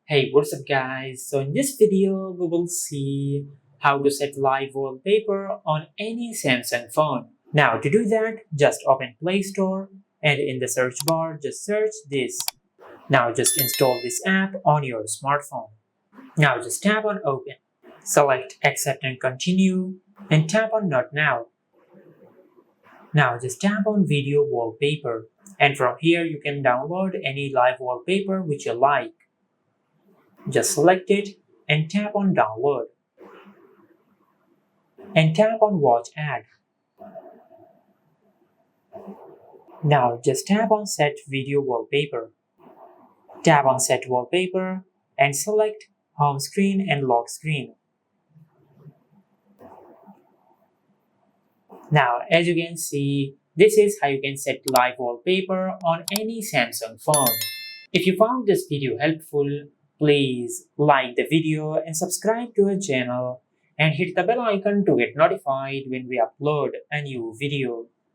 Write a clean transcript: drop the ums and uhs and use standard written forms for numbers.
Hey, what's up guys? So in this video, we will see how to set live wallpaper on any Samsung phone. Now to do that, just open Play Store and in the search bar, just search this. Now just install this app on your smartphone. Now just tap on Open. Select Accept and Continue and tap on Not Now. Now just tap on Video Wallpaper and from here you can download any live wallpaper which you like. Just select it and tap on Download. And tap on Watch Ad. Now just tap on Set Video Wallpaper. Tap on Set Wallpaper and select Home Screen and Lock Screen. Now as you can see, this is how you can set live wallpaper on any Samsung phone. If you found this video helpful, please like the video and subscribe to our channel and hit the bell icon to get notified when we upload a new video.